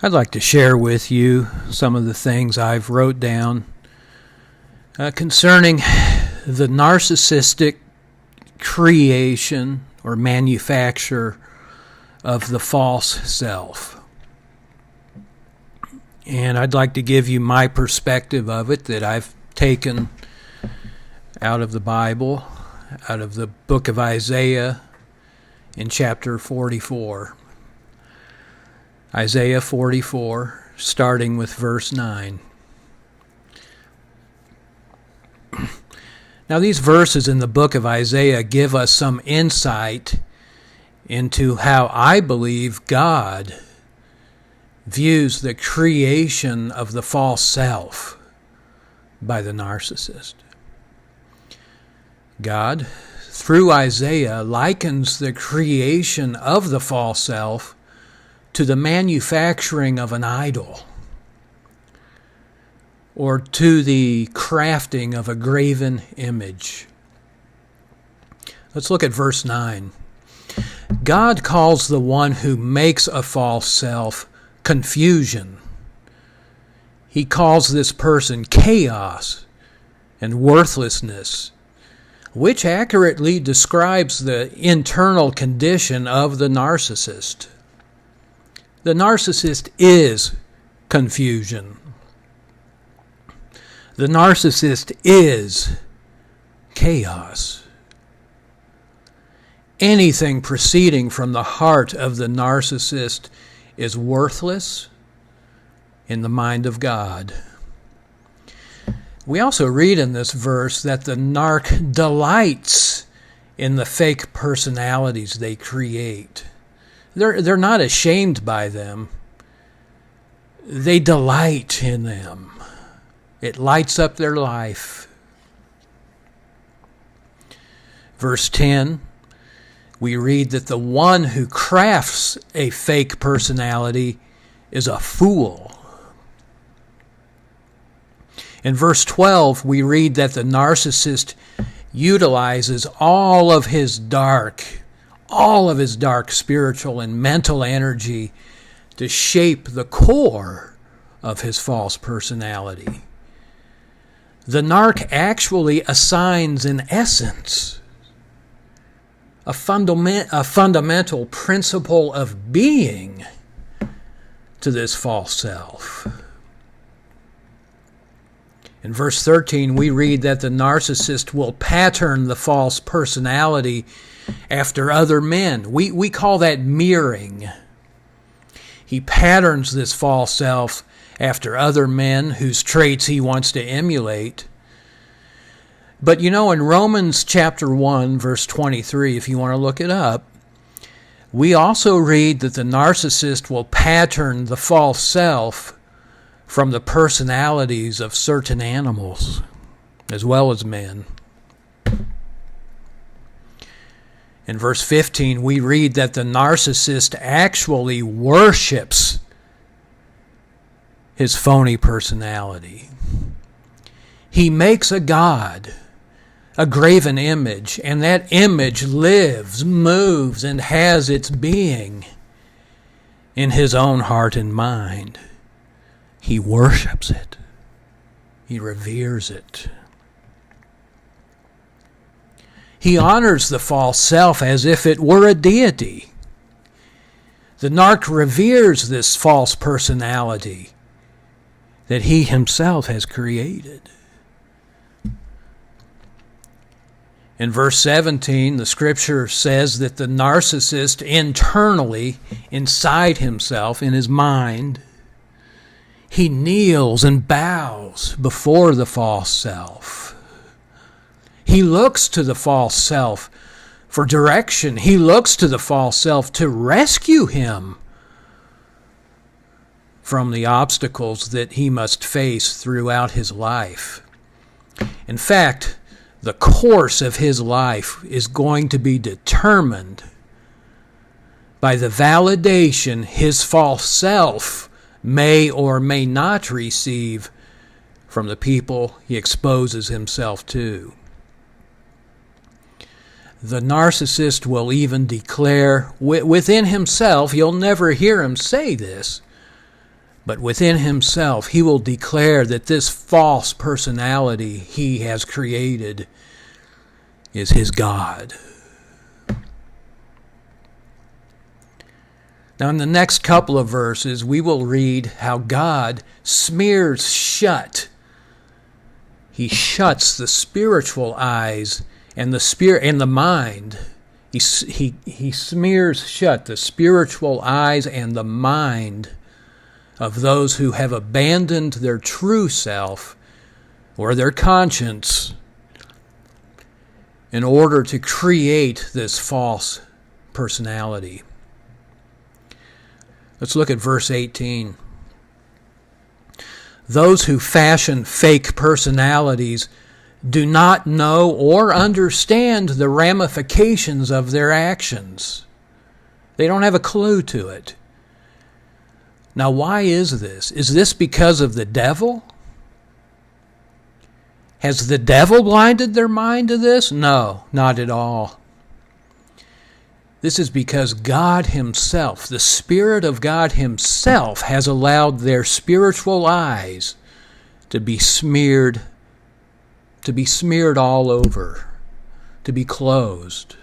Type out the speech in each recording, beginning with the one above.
I'd like to share with you some of the things I've wrote down concerning the narcissistic creation or manufacture of the false self. And I'd like to give you my perspective of it that I've taken out of the Bible, out of the book of Isaiah in chapter 44. Isaiah 44, starting with verse 9. Now, these verses in the book of Isaiah give us some insight into how I believe God views the creation of the false self by the narcissist. God, through Isaiah, likens the creation of the false self to the manufacturing of an idol, or to the crafting of a graven image. Let's look at verse 9. God calls the one who makes a false self confusion. He calls this person chaos and worthlessness, which accurately describes the internal condition of the narcissist. The narcissist is confusion. The narcissist is chaos. Anything proceeding from the heart of the narcissist is worthless in the mind of God. We also read in this verse that the narc delights in the fake personalities they create. They're not ashamed by them. They delight in them. It lights up their life. Verse 10, we read that the one who crafts a fake personality is a fool. In verse 12, we read that the narcissist utilizes all of his dark spiritual and mental energy to shape the core of his false personality. The narc actually assigns, in essence, a fundamental principle of being to this false self. In verse 13, we read that the narcissist will pattern the false personality after other men. We call that mirroring. He patterns this false self after other men whose traits he wants to emulate. But in Romans chapter 1, verse 23, if you want to look it up, we also read that the narcissist will pattern the false self from the personalities of certain animals as well as men. In verse 15, we read that the narcissist actually worships his phony personality. He makes a god, a graven image, and that image lives, moves, and has its being in his own heart and mind. He worships it. He reveres it. He honors the false self as if it were a deity. The narc reveres this false personality that he himself has created. In verse 17, the scripture says that the narcissist internally, inside himself, in his mind, he kneels and bows before the false self. He looks to the false self for direction. He looks to the false self to rescue him from the obstacles that he must face throughout his life. In fact, the course of his life is going to be determined by the validation his false self may or may not receive from the people he exposes himself to. The narcissist will even declare within himself, you'll never hear him say this, But within himself, he will declare that this false personality he has created is his God. Now, in the next couple of verses, we will read how God smears shut. He shuts the spiritual eyes and the spirit and the mind. He smears shut the spiritual eyes and the mind of those who have abandoned their true self or their conscience in order to create this false personality. Let's look at verse 18. Those who fashion fake personalities do not know or understand the ramifications of their actions. They don't have a clue to it. Now, why is this? Is this because of the devil? Has the devil blinded their mind to this? No, not at all. This is because God himself, the Spirit of God himself, has allowed their spiritual eyes to be smeared all over, to be closed.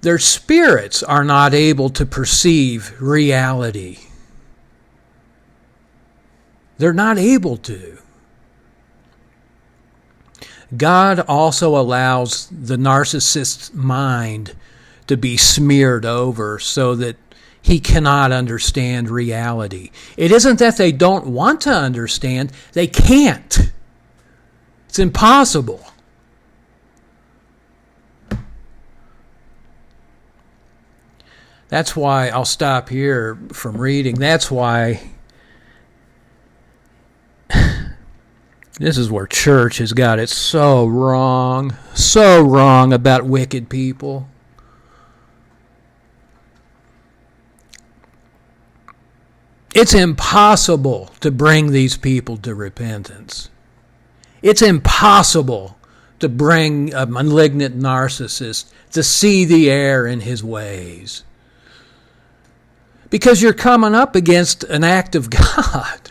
Their spirits are not able to perceive reality. They're not able to. God also allows the narcissist's mind to be smeared over so that he cannot understand reality. It isn't that they don't want to understand, they can't. It's impossible. That's why I'll stop here from reading. That's why this is where church has got it so wrong about wicked people. It's impossible to bring these people to repentance. It's impossible to bring a malignant narcissist to see the error in his ways. Because you're coming up against an act of God.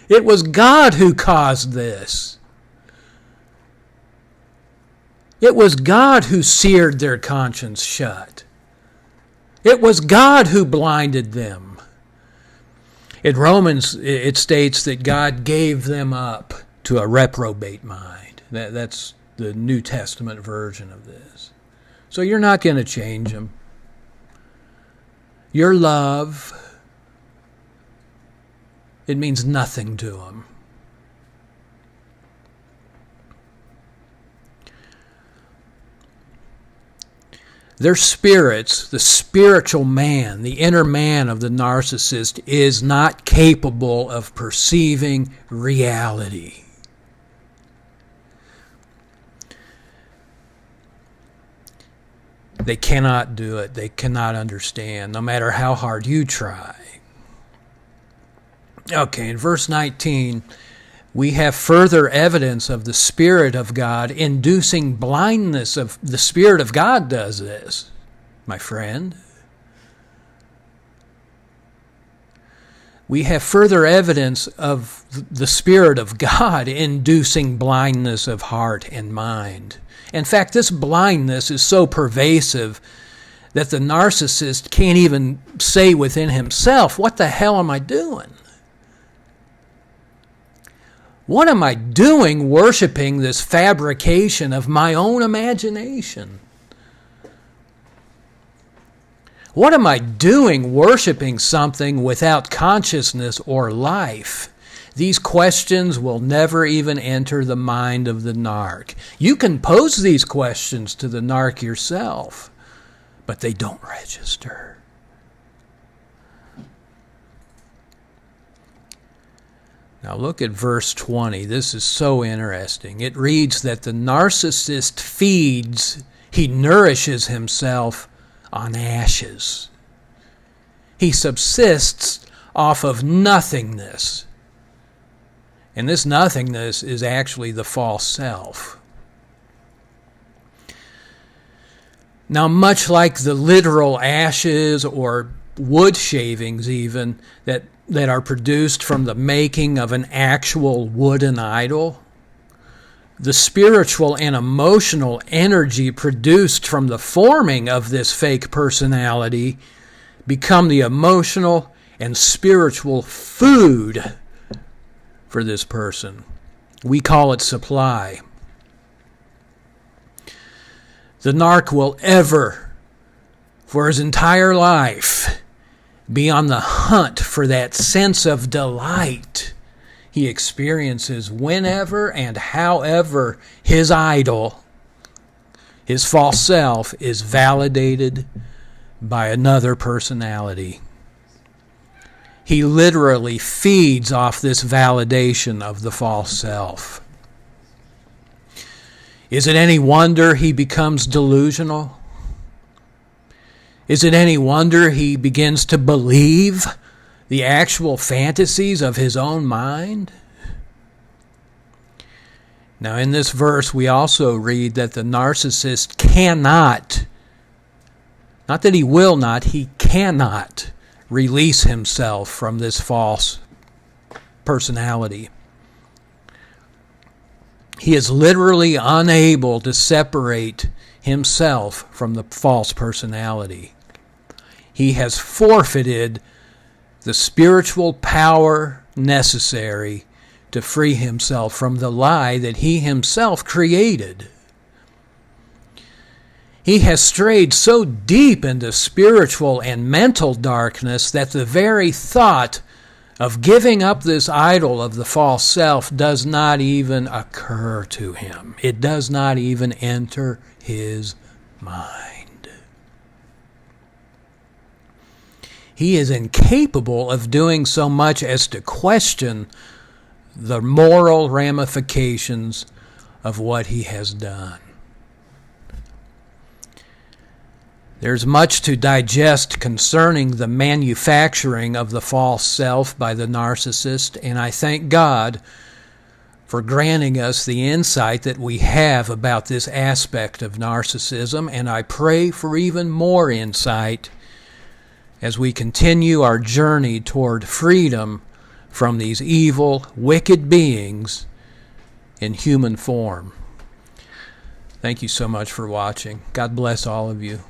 It was God who caused this. It was God who seared their conscience shut. It was God who blinded them. In Romans, it states that God gave them up to a reprobate mind. That's the New Testament version of this. So you're not going to change them. Your love, it means nothing to them. Their spirits, the spiritual man, the inner man of the narcissist, is not capable of perceiving reality. They cannot do it. They cannot understand, no matter how hard you try. Okay, in verse 19, we have further evidence of the Spirit of God inducing blindness. Of the Spirit of God does this, my friend. We have further evidence of the Spirit of God inducing blindness of heart and mind. In fact, this blindness is so pervasive that the narcissist can't even say within himself, "What the hell am I doing? What am I doing worshiping this fabrication of my own imagination? What am I doing worshiping something without consciousness or life?" These questions will never even enter the mind of the narc. You can pose these questions to the narc yourself, but they don't register. Now look at verse 20. This is so interesting. It reads that the narcissist feeds, he nourishes himself on ashes. He subsists off of nothingness. And this nothingness is actually the false self. Now, much like the literal ashes or wood shavings even that are produced from the making of an actual wooden idol. The spiritual and emotional energy produced from the forming of this fake personality become the emotional and spiritual food for this person. We call it supply. The narc will ever, for his entire life, be on the hunt for that sense of delight he experiences whenever and however his idol, his false self, is validated by another personality. He literally feeds off this validation of the false self. Is it any wonder he becomes delusional? Is it any wonder he begins to believe the actual fantasies of his own mind? Now, in this verse, we also read that the narcissist cannot, not that he will not, he cannot release himself from this false personality. He is literally unable to separate himself from the false personality. He has forfeited the spiritual power necessary to free himself from the lie that he himself created. He has strayed so deep into spiritual and mental darkness that the very thought of giving up this idol of the false self does not even occur to him. It does not even enter his mind. He is incapable of doing so much as to question the moral ramifications of what he has done. There's much to digest concerning the manufacturing of the false self by the narcissist, and I thank God for granting us the insight that we have about this aspect of narcissism, and I pray for even more insight as we continue our journey toward freedom from these evil, wicked beings in human form. Thank you so much for watching. God bless all of you.